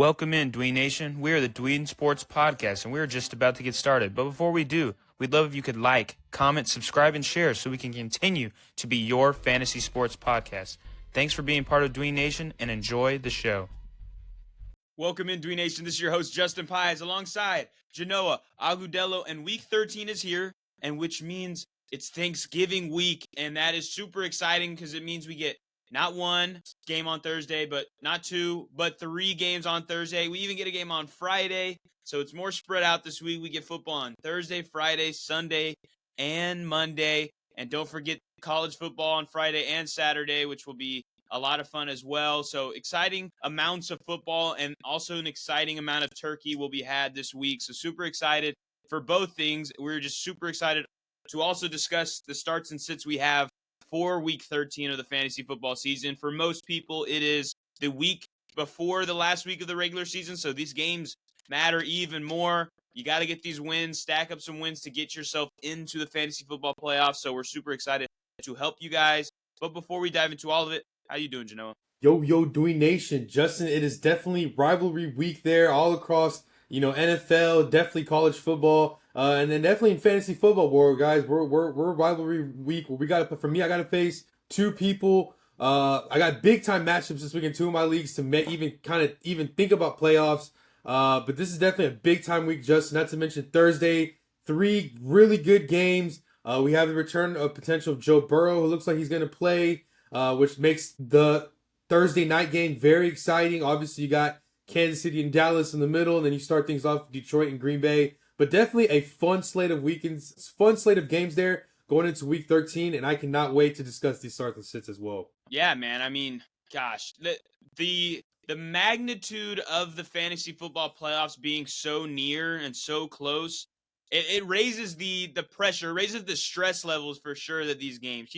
Welcome in, Dween Nation. We are the Dween Sports Podcast, and we are just about to get started. But before we do, we'd love if you could like, comment, subscribe, and share so we can continue to be your fantasy sports podcast. Thanks for being part of Dween Nation, and enjoy the show. Welcome in, Dween Nation. This is your host, Justin Pies, alongside Janoah, Agudelo, and Week 13 is here, and which means it's Thanksgiving week, and that is super exciting because it means we get not one game on Thursday, but not two, but 3 games on Thursday. We even get a game on Friday, so it's more spread out this week. We get football on Thursday, Friday, Sunday, and Monday. And don't forget college football on Friday and Saturday, which will be a lot of fun as well. So exciting amounts of football and also an exciting amount of turkey will be had this week. So super excited for both things. We're just super excited to also discuss the starts and sits we have for Week 13 of the fantasy football season. For most people, it is the week before the last week of the regular season, so these games matter even more. You got to get these wins, stack up some wins to get yourself into the fantasy football playoffs, so we're super excited to help you guys. But before we dive into all of it, how you doing, Janoah? Yo, Dween Nation. Justin, it is definitely rivalry week there all across, NFL, definitely college football. And then definitely in fantasy football world, guys, we're rivalry week. We got to, for me, I got to face 2 people. I got big time matchups this week in 2 of my leagues to even think about playoffs. But this is definitely a big time week, Justin. Not to mention Thursday, 3 really good games. We have the return of potential of Joe Burrow, who looks like he's going to play, which makes the Thursday night game very exciting. Obviously, you got Kansas City and Dallas in the middle, and then you start things off with Detroit and Green Bay. But definitely a fun slate of games there going into Week 13, and I cannot wait to discuss these starts and sits as well. Yeah, man. I mean, gosh, the magnitude of the fantasy football playoffs being so near and so close, it raises the pressure, raises the stress levels for sure that these games,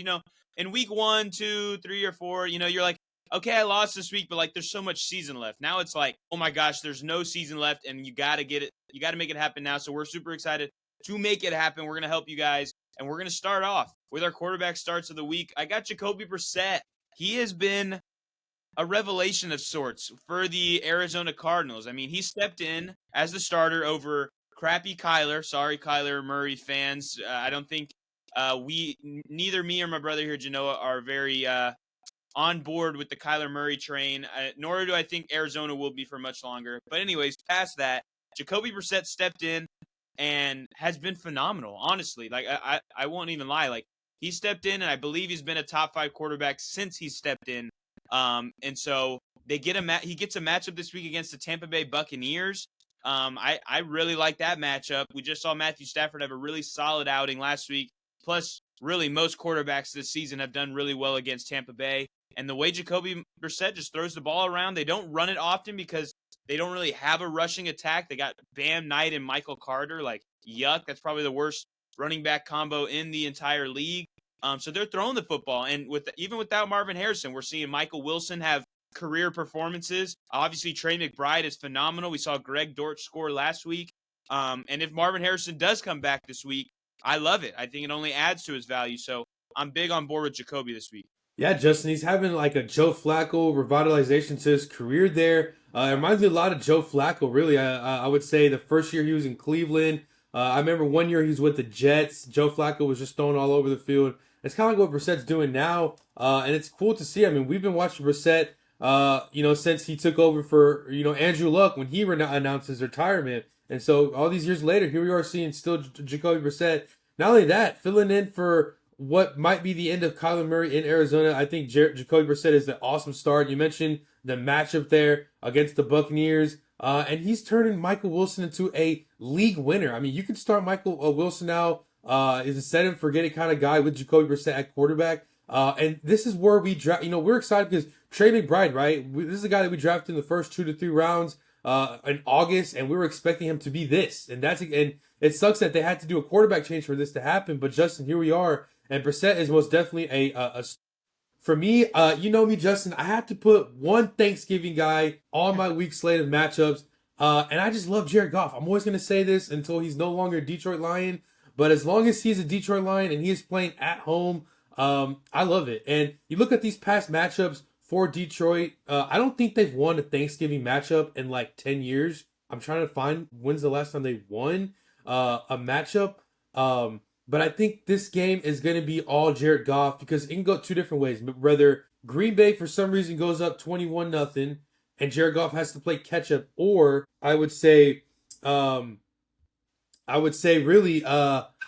in Week 1, 2, 3, or 4, you're like, okay, I lost this week, but there's so much season left. Now it's like, oh my gosh, there's no season left, and you got to get it. You got to make it happen now. So we're super excited to make it happen. We're going to help you guys, and we're going to start off with our quarterback starts of the week. I got Jacoby Brissett. He has been a revelation of sorts for the Arizona Cardinals. I mean, he stepped in as the starter over crappy Kyler. Sorry, Kyler Murray fans. I don't think neither me or my brother here, Janoah, are very on board with the Kyler Murray train, nor do I think Arizona will be for much longer. But anyways, past that, Jacoby Brissett stepped in and has been phenomenal, honestly. I won't even lie. He stepped in, and I believe he's been a top 5 quarterback since he stepped in. And so he gets a matchup this week against the Tampa Bay Buccaneers. I really like that matchup. We just saw Matthew Stafford have a really solid outing last week. Plus, really, most quarterbacks this season have done really well against Tampa Bay. And the way Jacoby Brissett just throws the ball around, they don't run it often because they don't really have a rushing attack. They got Bam Knight and Michael Carter. Yuck. That's probably the worst running back combo in the entire league. So they're throwing the football. And even without Marvin Harrison, we're seeing Michael Wilson have career performances. Obviously, Trey McBride is phenomenal. We saw Greg Dortch score last week. And if Marvin Harrison does come back this week, I love it. I think it only adds to his value. So I'm big on board with Jacoby this week. Yeah, Justin, he's having a Joe Flacco revitalization to his career there. It reminds me a lot of Joe Flacco, really. I would say the first year he was in Cleveland. I remember one year he was with the Jets. Joe Flacco was just thrown all over the field. It's kind of like what Brissett's doing now, and it's cool to see. I mean, we've been watching Brissett, since he took over for, Andrew Luck when he announced his retirement. And so all these years later, here we are seeing still Jacoby Brissett. Not only that, filling in for what might be the end of Kyler Murray in Arizona. I think Jacoby Brissett is an awesome start. You mentioned the matchup there against the Buccaneers. And he's turning Michael Wilson into a league winner. I mean, you can start Michael Wilson now. Is a set and forget it kind of guy with Jacoby Brissett at quarterback. And this is where we draft. We're excited because Trey McBride, right? This is a guy that we drafted in the first 2 to 3 rounds in August, and we were expecting him to be this. And it sucks that they had to do a quarterback change for this to happen. But Justin, here we are. And Brissett is most definitely for me, you know me, Justin, I have to put one Thanksgiving guy on my week slate of matchups. And I just love Jared Goff. I'm always going to say this until he's no longer a Detroit Lion. But as long as he's a Detroit Lion and he is playing at home, I love it. And you look at these past matchups for Detroit. I don't think they've won a Thanksgiving matchup in like 10 years. I'm trying to find when's the last time they won a matchup. But I think this game is going to be all Jared Goff because it can go two different ways. Whether Green Bay for some reason goes up 21-0 and Jared Goff has to play catch up, or I would say really,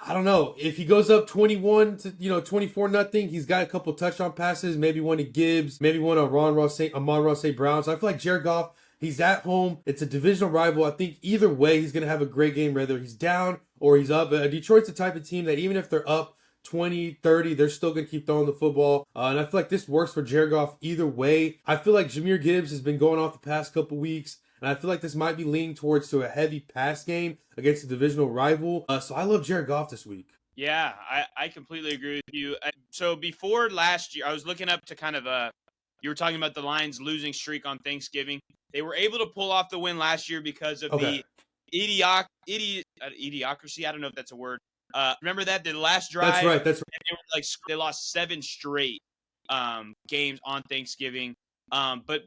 I don't know. If he goes up 24-0, he's got a couple touchdown passes, maybe one to Gibbs, maybe one on Amon-Ra St. Brown. So I feel like Jared Goff, he's at home. It's a divisional rival. I think either way, he's going to have a great game, whether he's down or he's up. Detroit's the type of team that even if they're up 20-30, they're still going to keep throwing the football. And I feel like this works for Jared Goff either way. I feel like Jahmyr Gibbs has been going off the past couple weeks. And I feel like this might be leaning towards to a heavy pass game against a divisional rival. So I love Jared Goff this week. Yeah, I completely agree with you. So before last year, I was looking up to kind of you were talking about the Lions losing streak on Thanksgiving. They were able to pull off the win last year because of the idiocracy. I don't know if that's a word. Remember that? The last drive. That's right. They lost 7 straight games on Thanksgiving. But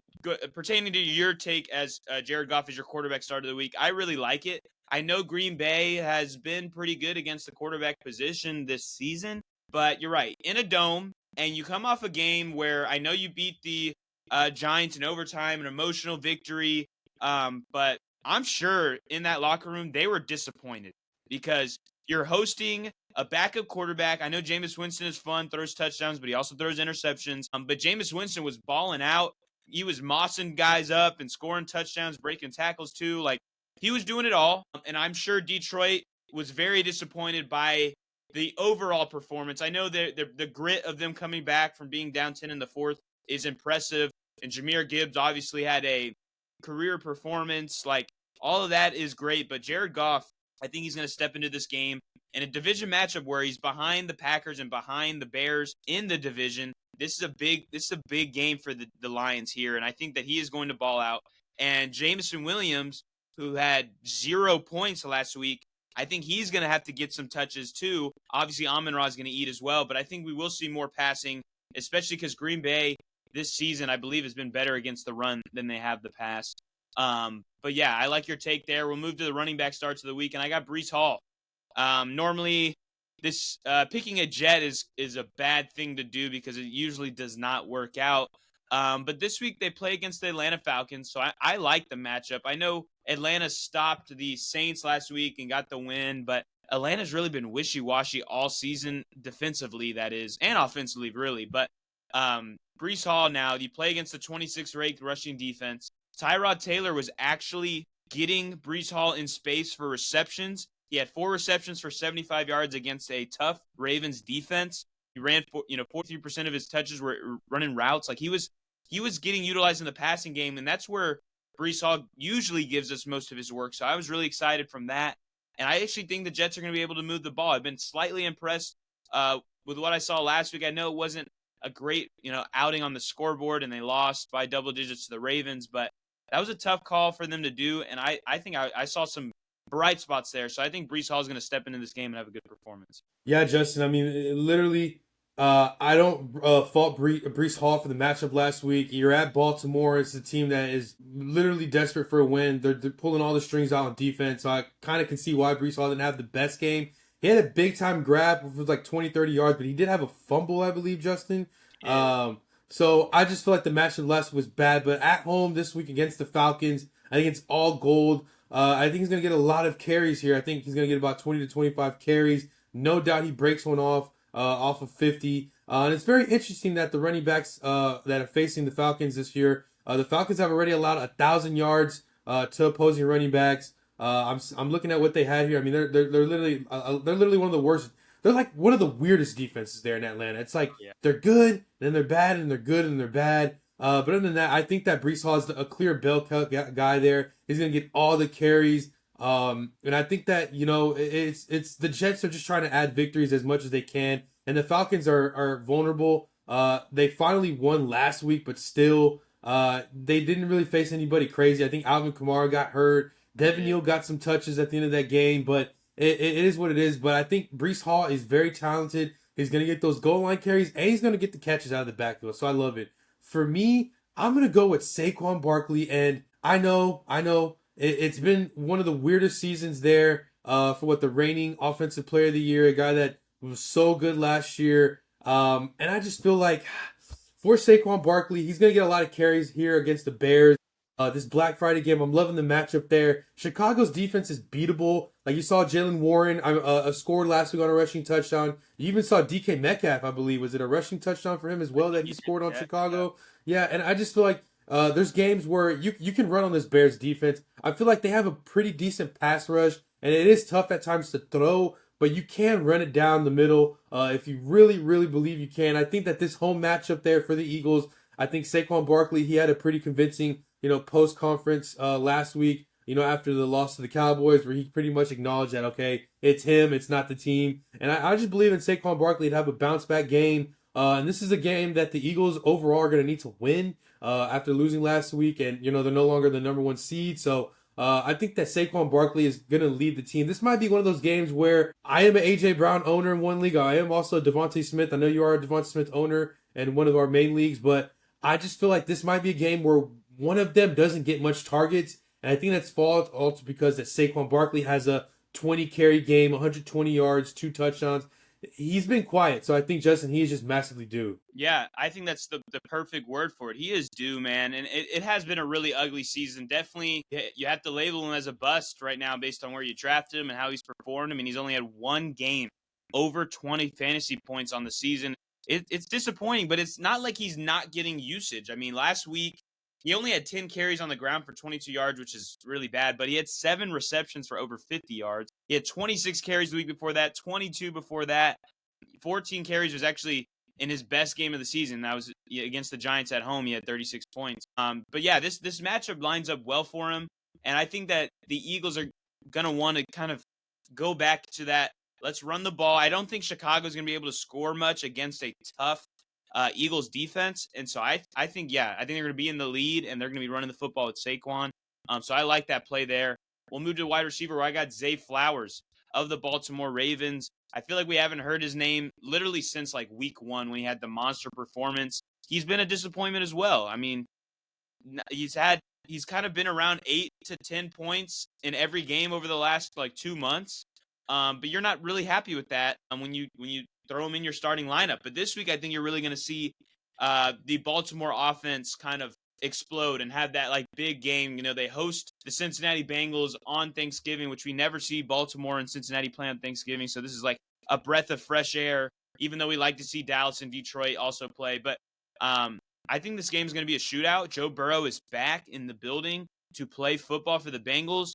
pertaining to your take as Jared Goff is your quarterback start of the week, I really like it. I know Green Bay has been pretty good against the quarterback position this season, but you're right. In a dome, and you come off a game where I know you beat the Giants in overtime, an emotional victory, but I'm sure in that locker room they were disappointed because you're hosting a backup quarterback. I know Jameis Winston is fun, throws touchdowns, but he also throws interceptions. But Jameis Winston was balling out. He was mossing guys up and scoring touchdowns, breaking tackles too. Like, he was doing it all. And I'm sure Detroit was very disappointed by the overall performance. I know the grit of them coming back from being down 10 in the fourth is impressive. And Jahmyr Gibbs obviously had a career performance. Like, all of that is great. But Jared Goff, I think he's going to step into this game in a division matchup where he's behind the Packers and behind the Bears in the division. This is a big game for the Lions here, and I think that he is going to ball out. And Jameson Williams, who had 0 points last week, I think he's going to have to get some touches too. Obviously, Amon-Ra is going to eat as well, but I think we will see more passing, especially because Green Bay this season, I believe, has been better against the run than they have the past. But yeah, I like your take there. We'll move to the running back starts of the week, and I got Breece Hall. Normally, this picking a Jet is a bad thing to do because it usually does not work out. But this week they play against the Atlanta Falcons, so I like the matchup. I know Atlanta stopped the Saints last week and got the win, but Atlanta's really been wishy-washy all season, defensively, that is, and offensively, really. But Breece Hall now, you play against the 26th ranked rushing defense. Tyrod Taylor was actually getting Breece Hall in space for receptions. He had 4 receptions for 75 yards against a tough Ravens defense. He ran 43% of his touches were running routes. Like, he was getting utilized in the passing game, and that's where Breece Hall usually gives us most of his work. So I was really excited from that. And I actually think the Jets are going to be able to move the ball. I've been slightly impressed with what I saw last week. I know it wasn't a great, outing on the scoreboard, and they lost by double digits to the Ravens, but that was a tough call for them to do. And I think I saw some bright spots there. So I think Breece Hall is going to step into this game and have a good performance. Yeah, Justin. I mean, literally, I don't fault Breece Hall for the matchup last week. You're at Baltimore. It's a team that is literally desperate for a win. They're pulling all the strings out on defense. So I kind of can see why Breece Hall didn't have the best game. He had a big-time grab with like 20, 30 yards, but he did have a fumble, I believe, Justin. Yeah. So I just feel like the matchup last was bad. But at home this week against the Falcons, I think it's all gold. I think he's going to get a lot of carries here. I think he's going to get about 20 to 25 carries. No doubt he breaks one off of 50. And it's very interesting that the running backs that are facing the Falcons this year, the Falcons have already allowed 1,000 yards to opposing running backs. I'm looking at what they had here. I mean, they're literally one of the worst. They're like one of the weirdest defenses there in Atlanta. It's like they're good, then they're bad, and they're good, and they're bad. But other than that, I think that Breece Hall is a clear bell guy there. He's going to get all the carries. And I think that, it's the Jets are just trying to add victories as much as they can. And the Falcons are vulnerable. They finally won last week, but still, they didn't really face anybody crazy. I think Alvin Kamara got hurt. Devin Neal got some touches at the end of that game, but it is what it is. But I think Breece Hall is very talented. He's going to get those goal line carries, and he's going to get the catches out of the backfield. So I love it. For me, I'm gonna go with Saquon Barkley, and I know, it's been one of the weirdest seasons there. For what the reigning offensive player of the year, a guy that was so good last year. And I just feel like for Saquon Barkley, he's gonna get a lot of carries here against the Bears. This Black Friday game, I'm loving the matchup there. Chicago's defense is beatable. Like you saw Jalen Warren scored last week on a rushing touchdown. You even saw DK Metcalf, I believe. Was it a rushing touchdown for him as well that he scored on Chicago? Yeah, and I just feel like there's games where you can run on this Bears defense. I feel like they have a pretty decent pass rush, and it is tough at times to throw, but you can run it down the middle if you really, really believe you can. I think that this home matchup there for the Eagles, I think Saquon Barkley, he had a pretty convincing, post-conference last week, after the loss to the Cowboys, where he pretty much acknowledged that, okay, it's him, it's not the team. And I just believe in Saquon Barkley to have a bounce-back game. And this is a game that the Eagles overall are going to need to win after losing last week. And, they're no longer the number one seed. So I think that Saquon Barkley is going to lead the team. This might be one of those games where I am an A.J. Brown owner in one league. I am also a Devontae Smith. I know you are a Devontae Smith owner in one of our main leagues. But I just feel like this might be a game where one of them doesn't get much targets. And I think that's fault also because that Saquon Barkley has a 20 carry game, 120 yards, 2 touchdowns. He's been quiet, so I think, Justin, he is just massively due. Yeah, I think that's the perfect word for it. He is due, man. And it has been a really ugly season. Definitely, you have to label him as a bust right now based on where you drafted him and how he's performed. I mean, he's only had one game over 20 fantasy points on the season. It's disappointing, but it's not like he's not getting usage. I mean, last week, he only had 10 carries on the ground for 22 yards, which is really bad, but he had 7 receptions for over 50 yards. He had 26 carries the week before that, 22 before that. 14 carries was actually in his best game of the season. That was against the Giants at home. He had 36 points. But yeah, this matchup lines up well for him. And I think that the Eagles are going to want to kind of go back to that. Let's run the ball. I don't think Chicago's going to be able to score much against a tough Eagles defense. And so I think they're going to be in the lead and they're going to be running the football with Saquon. So I like that play there. We'll move to wide receiver where I got Zay Flowers of the Baltimore Ravens. I feel like we haven't heard his name literally since like week 1 when he had the monster performance. He's been a disappointment as well. I mean, he's kind of been around 8 to 10 points in every game over the last like 2 months. But you're not really happy with that when you throw him in your starting lineup. But this week, I think you're really going to see the Baltimore offense kind of explode and have that like big game. They host the Cincinnati Bengals on Thanksgiving, which we never see Baltimore and Cincinnati play on Thanksgiving. So this is like a breath of fresh air, even though we like to see Dallas and Detroit also play. But I think this game is going to be a shootout. Joe Burrow is back in the building to play football for the Bengals,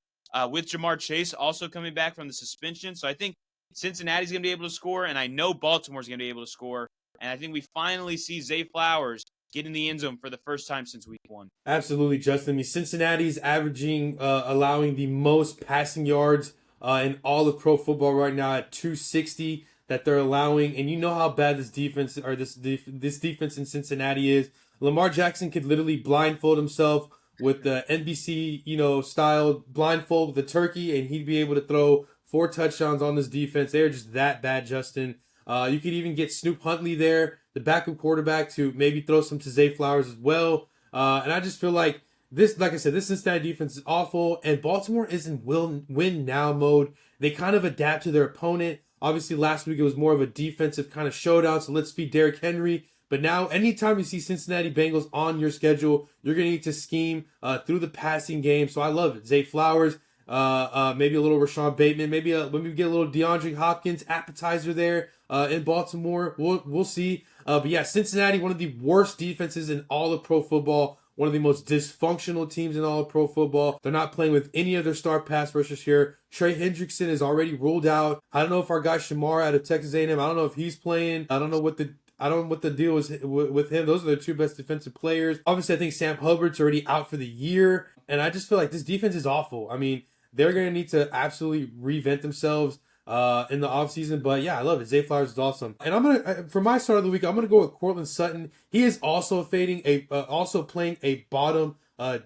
with Jamar Chase also coming back from the suspension. So I think Cincinnati's going to be able to score, and I know Baltimore's going to be able to score. And I think we finally see Zay Flowers get in the end zone for the first time since week 1. Absolutely, Justin. I mean, Cincinnati's allowing the most passing yards in all of pro football right now at 260 that they're allowing. And you know how bad this defense defense in Cincinnati is. Lamar Jackson could literally blindfold himself with the NBC, style blindfold with the turkey, and he'd be able to throw 4 touchdowns on this defense. They're just that bad, Justin. You could even get Snoop Huntley there, the backup quarterback, to maybe throw some to Zay Flowers as well. And I just feel like this Cincinnati defense is awful, and Baltimore is in win now mode. They kind of adapt to their opponent. Obviously, last week it was more of a defensive kind of showdown, so let's feed Derrick Henry. But now, anytime you see Cincinnati Bengals on your schedule, you're going to need to scheme through the passing game. So I love it. Zay Flowers, maybe a little Rashad Bateman, maybe get a little DeAndre Hopkins appetizer there in Baltimore. We'll see. But yeah, Cincinnati, one of the worst defenses in all of pro football. One of the most dysfunctional teams in all of pro football. They're not playing with any of their star pass rushers here. Trey Hendrickson is already ruled out. I don't know if our guy Shamar out of Texas A&M, I don't know if he's playing. I don't know what the deal is with him. Those are the 2 best defensive players. Obviously, I think Sam Hubbard's already out for the year. And I just feel like this defense is awful. I mean, they're going to need to absolutely reinvent themselves in the offseason. But yeah, I love it. Zay Flowers is awesome. And for my start of the week, I'm going to go with Cortland Sutton. He is also playing a bottom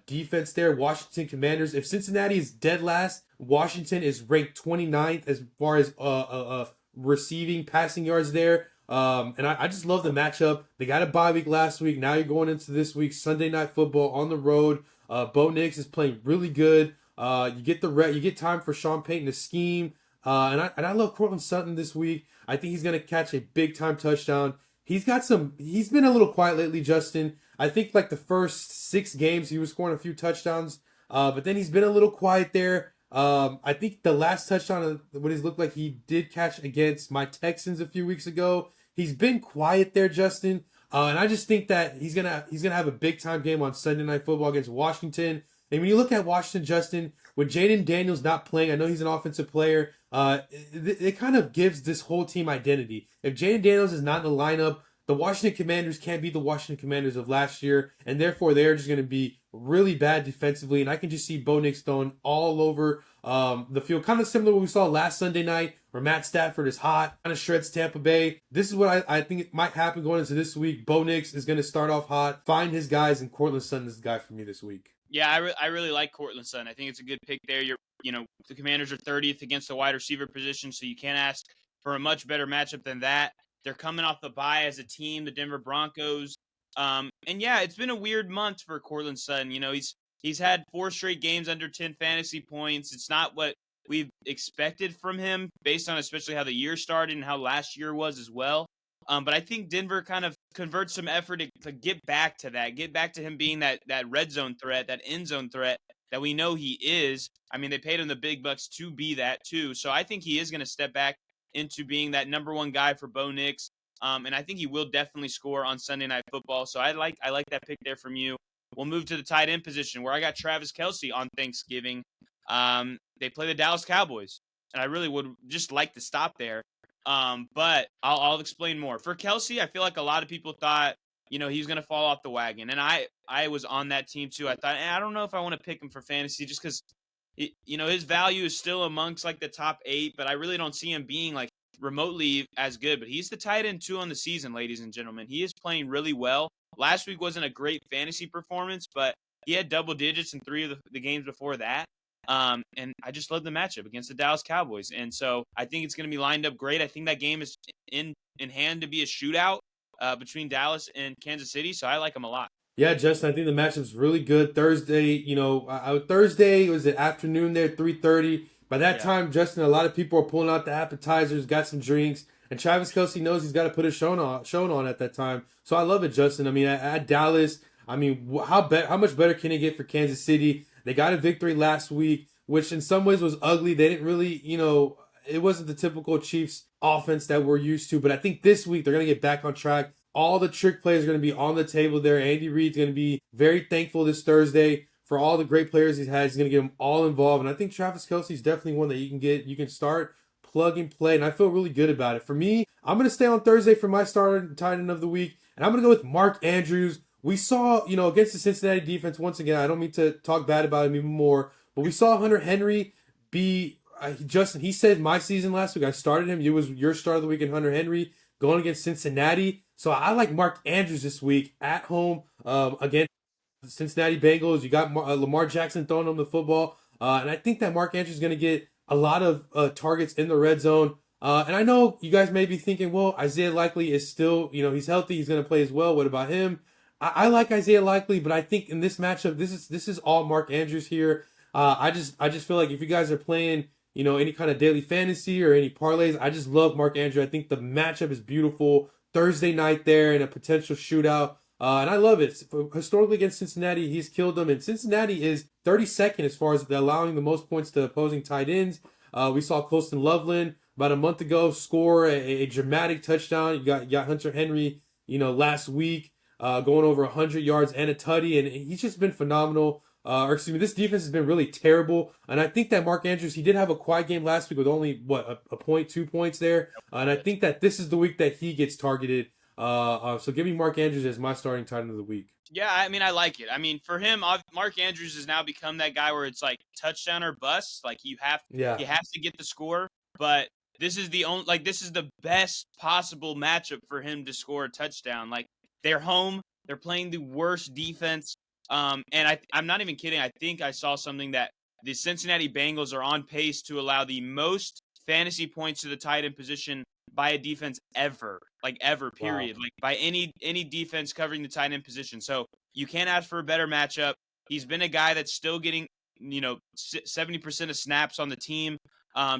defense there. Washington Commanders. If Cincinnati is dead last, Washington is ranked 29th as far as receiving passing yards there. And I just love the matchup. They got a bye week last week. Now you're going into this week, Sunday Night Football on the road. Bo Nix is playing really good. You get you get time for Sean Payton to scheme. And I love Cortland Sutton this week. I think he's going to catch a big time touchdown. He's been a little quiet lately, Justin. I think like the first 6 games he was scoring a few touchdowns. But then he's been a little quiet there. I think the last touchdown, what he's looked like he did catch against my Texans a few weeks ago. He's been quiet there, Justin. And I just think that he's gonna have a big time game on Sunday Night Football against Washington. And when you look at Washington, Justin, with Jaden Daniels not playing, I know he's an offensive player. It kind of gives this whole team identity. If Jaden Daniels is not in the lineup, the Washington Commanders can't beat the Washington Commanders of last year, and therefore they're just going to be really bad defensively. And I can just see Bo Nix throwing all over the field, kind of similar to what we saw last Sunday night, where Matt Stafford is hot, kind of shreds Tampa Bay. This is what I think it might happen going into this week. Bo Nix is going to start off hot, find his guys, and Cortland Sutton is the guy for me this week. Yeah, I really like Cortland Sutton. I think it's a good pick there. The Commanders are 30th against the wide receiver position, so you can't ask for a much better matchup than that. They're coming off the bye as a team, the Denver Broncos. And yeah, it's been a weird month for Cortland Sutton. He's had 4 straight games under 10 fantasy points. It's not what we've expected from him based on especially how the year started and how last year was as well. But I think Denver kind of converts some effort to get back to that, get back to him being that red zone threat, that end zone threat that we know he is. I mean, they paid him the big bucks to be that too. So I think he is going to step back into being that number 1 guy for Bo Nix. And I think he will definitely score on Sunday Night Football. So I like that pick there from you. We'll move to the tight end position where I got Travis Kelce on Thanksgiving. They play the Dallas Cowboys, and I really would just like to stop there. But I'll explain more. For Kelce, I feel like a lot of people thought, he's going to fall off the wagon. And I was on that team too. I thought, I don't know if I want to pick him for fantasy just because, his value is still amongst like the top 8, but I really don't see him being like remotely as good. But he's the tight end 2 on the season, ladies and gentlemen. He is playing really well. Last week wasn't a great fantasy performance, but he had double digits in 3 of the games before that. And I just love the matchup against the Dallas Cowboys. And so I think it's going to be lined up great. I think that game is in hand to be a shootout between Dallas and Kansas City. So I like them a lot. Yeah, Justin, I think the matchup's really good. Thursday, Thursday was the afternoon there, 3:30. By that time, Justin, a lot of people are pulling out the appetizers, got some drinks, and Travis Kelce knows he's got to put a show on at that time. So I love it, Justin. I mean, at Dallas, how much better can it get for Kansas City? They got a victory last week, which in some ways was ugly. They didn't really, it wasn't the typical Chiefs offense that we're used to. But I think this week they're going to get back on track. All the trick plays are going to be on the table there. Andy Reid's going to be very thankful this Thursday for all the great players he's had. He's going to get them all involved. And I think Travis Kelce is definitely one that you can start, plug and play. And I feel really good about it. For me, I'm going to stay on Thursday for my starter tight end of the week. And I'm going to go with Mark Andrews. We saw, against the Cincinnati defense, once again, I don't mean to talk bad about him even more, but we saw Hunter Henry be, Justin, he said my season last week, I started him. It was your start of the week in Hunter Henry going against Cincinnati. So I like Mark Andrews this week at home against the Cincinnati Bengals. You got Lamar Jackson throwing him the football. And I think that Mark Andrews is going to get a lot of targets in the red zone. And I know you guys may be thinking, well, Isaiah Likely is still, he's healthy. He's going to play as well. What about him? I like Isaiah Likely, but I think in this matchup, this is all Mark Andrews here. I just feel like if you guys are playing, any kind of daily fantasy or any parlays, I just love Mark Andrews. I think the matchup is beautiful. Thursday night there in a potential shootout. And I love it. Historically against Cincinnati, he's killed them. And Cincinnati is 32nd as far as allowing the most points to opposing tight ends. We saw Colston Loveland about a month ago score a dramatic touchdown. You got Hunter Henry, last week going over 100 yards and a tutty. And he's just been phenomenal. This defense has been really terrible. And I think that Mark Andrews, he did have a quiet game last week with only, a point, 2 points there. And I think that this is the week that he gets targeted. So give me Mark Andrews as my starting tight end of the week. Yeah, I like it. For him, Mark Andrews has now become that guy where it's like touchdown or bust. Like he has to get the score. But this is this is the best possible matchup for him to score a touchdown. Like they're home, they're playing the worst defense. And I'm not even kidding. I think I saw something that the Cincinnati Bengals are on pace to allow the most fantasy points to the tight end position by a defense ever, like ever, Wow. period, like by any defense covering the tight end position. So you can't ask for a better matchup. He's been a guy that's still getting 70% of snaps on the team.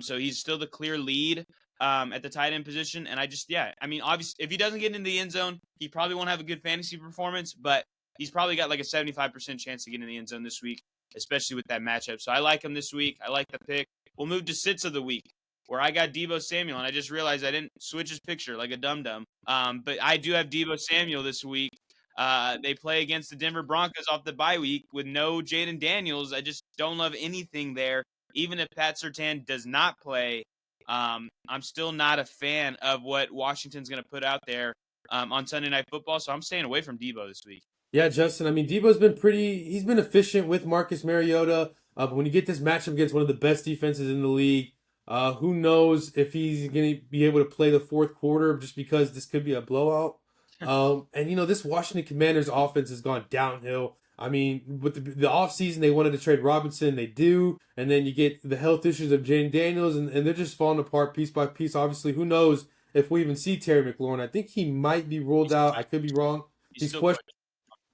So he's still the clear lead at the tight end position. And I mean, obviously, if he doesn't get into the end zone, he probably won't have a good fantasy performance, but he's probably got like a 75% chance to get in the end zone this week, especially with that matchup. So I like him this week. I like the pick. We'll move to sits of the week, where I got Deebo Samuel, and I just realized I didn't switch his picture like a dum-dum. But I do have Deebo Samuel this week. They play against the Denver Broncos off the bye week with no Jaden Daniels. I just don't love anything there. Even if Pat Surtain does not play, I'm still not a fan of what Washington's going to put out there on Sunday Night Football, so I'm staying away from Deebo this week. Yeah, Justin. I mean, he's been efficient with Marcus Mariota. But when you get this matchup against one of the best defenses in the league, who knows if he's going to be able to play the fourth quarter just because this could be a blowout. And, this Washington Commanders offense has gone downhill. I mean, with the offseason, they wanted to trade Robinson. They do. And then you get the health issues of Jane Daniels, and they're just falling apart piece by piece. Obviously, who knows if we even see Terry McLaurin. I think he might be ruled out. I could be wrong. He's questioned.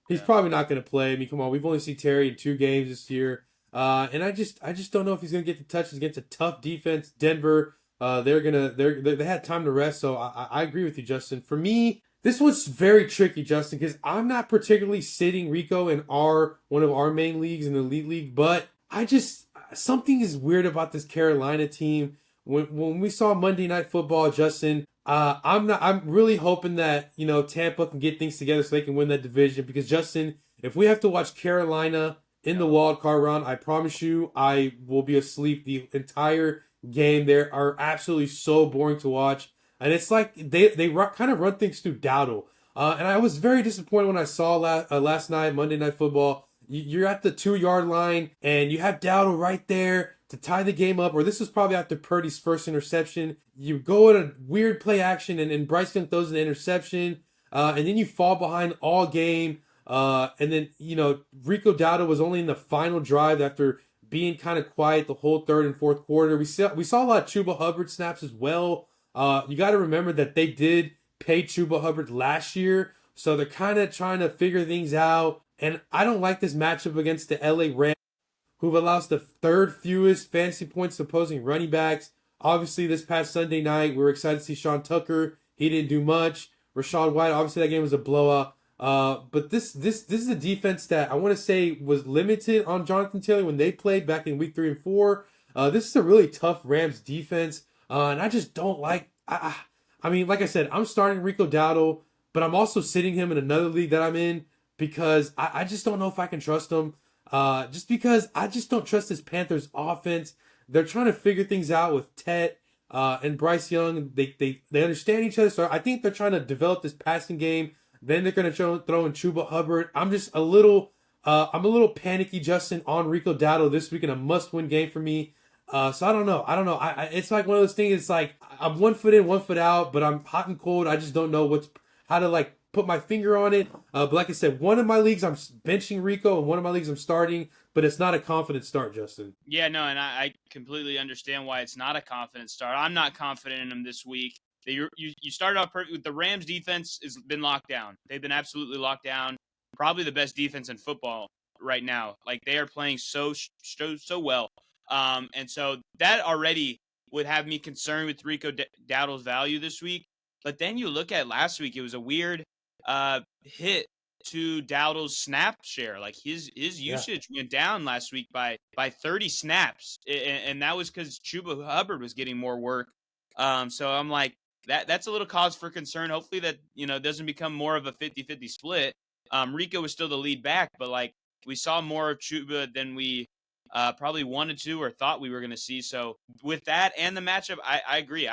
He's probably not going to play. I mean, come on, we've only seen Terry in 2 games this year, and I just don't know if he's going to get the touches against a tough defense. Denver, they had time to rest, so I agree with you, Justin. For me, this was very tricky, Justin, because I'm not particularly sitting Rico in one of our main leagues in the Elite League, but something is weird about this Carolina team. When we saw Monday Night Football, Justin, I'm really hoping that, Tampa can get things together so they can win that division, because Justin, if we have to watch Carolina in the wild card round, I promise you I will be asleep the entire game. They are absolutely so boring to watch. And it's like they kind of run things through Dowdle. And I was very disappointed when I saw last night, Monday Night Football. You're at the 2-yard line and you have Dowdle right there to tie the game up, or this was probably after Purdy's first interception. You go in a weird play action, and Bryce Young throws an interception, and then you fall behind all game. And then, Rico Dowdle was only in the final drive after being kind of quiet the whole third and fourth quarter. We saw a lot of Chuba Hubbard snaps as well. You got to remember that they did pay Chuba Hubbard last year, so they're kind of trying to figure things out. And I don't like this matchup against the LA Rams, who've allowed the third fewest fantasy points to opposing running backs. Obviously, this past Sunday night, we were excited to see Sean Tucker. He didn't do much. Rashad White, obviously that game was a blowout. But this is a defense that I want to say was limited on Jonathan Taylor when they played back in week 3 and 4. This is a really tough Rams defense. And I just don't like... I mean, like I said, I'm starting Rico Dowdle, but I'm also sitting him in another league that I'm in because I just don't know if I can trust him. Just because I just don't trust this Panthers offense. They're trying to figure things out with Tet and Bryce Young. They understand each other, so I think they're trying to develop this passing game. Then they're going to throw in Chuba Hubbard. I'm a little panicky, Justin, on Rico Dowdle this week in a must-win game for me. So I don't know. It's like one of those things. It's like I'm 1 foot in, 1 foot out, but I'm hot and cold. I just don't know how to put my finger on it. But like I said, one of my leagues I'm benching Rico, and one of my leagues I'm starting, but it's not a confident start, Justin. Yeah, no, and I completely understand why it's not a confident start. I'm not confident in him this week. You started off perfect with the Rams defense has been locked down. They've been absolutely locked down. Probably the best defense in football right now. Like they are playing so well. And so that already would have me concerned with Rico Dowdle's value this week. But then you look at last week, it was a weird hit to Dowdle's snap share. Like his usage went down last week by 30 snaps. And that was because Chuba Hubbard was getting more work. So I'm like, that's a little cause for concern. Hopefully that, doesn't become more of a 50-50 split. Rico was still the lead back, but we saw more of Chuba than we probably wanted to or thought we were going to see. So with that and the matchup, I agree.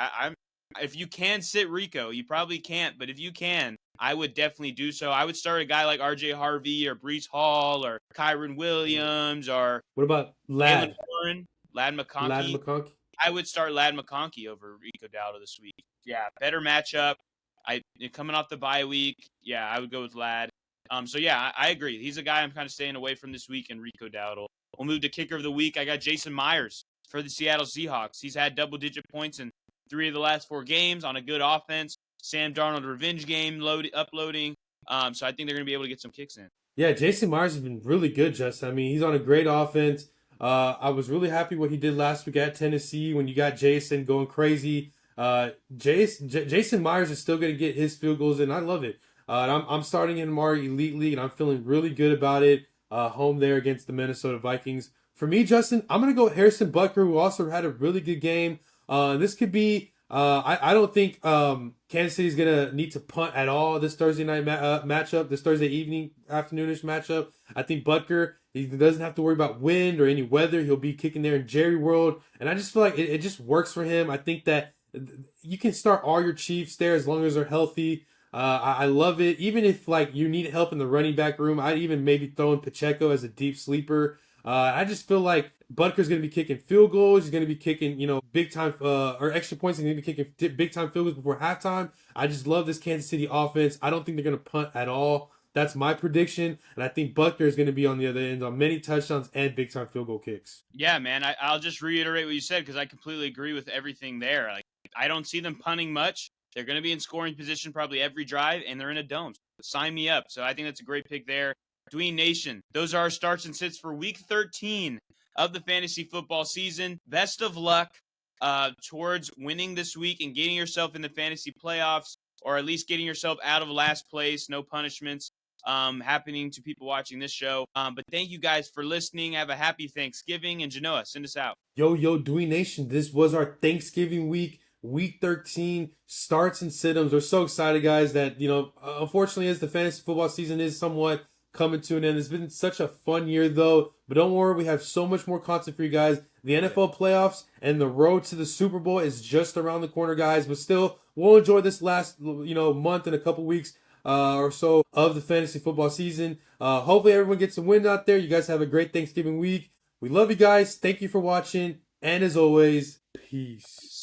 If you can sit Rico, you probably can't, but if you can, I would definitely do so. I would start a guy like RJ Harvey or Breece Hall or Kyron Williams or what about Ladd? Ladd McConkey. I would start Ladd McConkey over Rico Dowdle this week. Yeah, better matchup. Coming off the bye week, yeah, I would go with Ladd. So yeah, I agree. He's a guy I'm kind of staying away from this week, and Rico Dowdle. We'll move to kicker of the week. I got Jason Myers for the Seattle Seahawks. He's had double-digit points in 3 of the last 4 games on a good offense. Sam Darnold revenge game uploading. So I think they're going to be able to get some kicks in. Yeah, Jason Myers has been really good, Justin. I mean, he's on a great offense. I was really happy what he did last week at Tennessee when you got Jason going crazy. Jason Myers is still going to get his field goals, and I love it. And I'm starting in our Elite League, and I'm feeling really good about it. Home there against the Minnesota Vikings. For me, Justin, I'm going to go with Harrison Butker, who also had a really good game. This could be. I don't think Kansas City is going to need to punt at all this Thursday night matchup, this Thursday evening, afternoonish matchup. I think Butker, he doesn't have to worry about wind or any weather. He'll be kicking there in Jerry World. And I just feel like it just works for him. I think that you can start all your Chiefs there as long as they're healthy. I love it. Even if like you need help in the running back room, I'd even maybe throw in Pacheco as a deep sleeper. I just feel like Butker's going to be kicking field goals. He's going to be kicking, big time or extra points. He's going to be kicking big time field goals before halftime. I just love this Kansas City offense. I don't think they're going to punt at all. That's my prediction. And I think Butker is going to be on the other end on many touchdowns and big time field goal kicks. Yeah, man. I'll just reiterate what you said because I completely agree with everything there. Like, I don't see them punting much. They're going to be in scoring position probably every drive, and they're in a dome. Sign me up. So I think that's a great pick there. Dween Nation, those are our starts and sits for Week 13 of the fantasy football season. Best of luck towards winning this week and getting yourself in the fantasy playoffs, or at least getting yourself out of last place. No punishments happening to people watching this show. But thank you guys for listening. Have a happy Thanksgiving. And Janoah, send us out. Yo, Dween Nation, this was our Thanksgiving week. Week 13 starts and sit-ems. We're so excited, guys, that, unfortunately, as the fantasy football season is somewhat coming to an end. It's been such a fun year, though. But don't worry, we have so much more content for you guys. The NFL playoffs and the road to the Super Bowl is just around the corner, guys. But still, we'll enjoy this last, month and a couple weeks or so of the fantasy football season. Hopefully, everyone gets a win out there. You guys have a great Thanksgiving week. We love you guys. Thank you for watching. And as always, peace.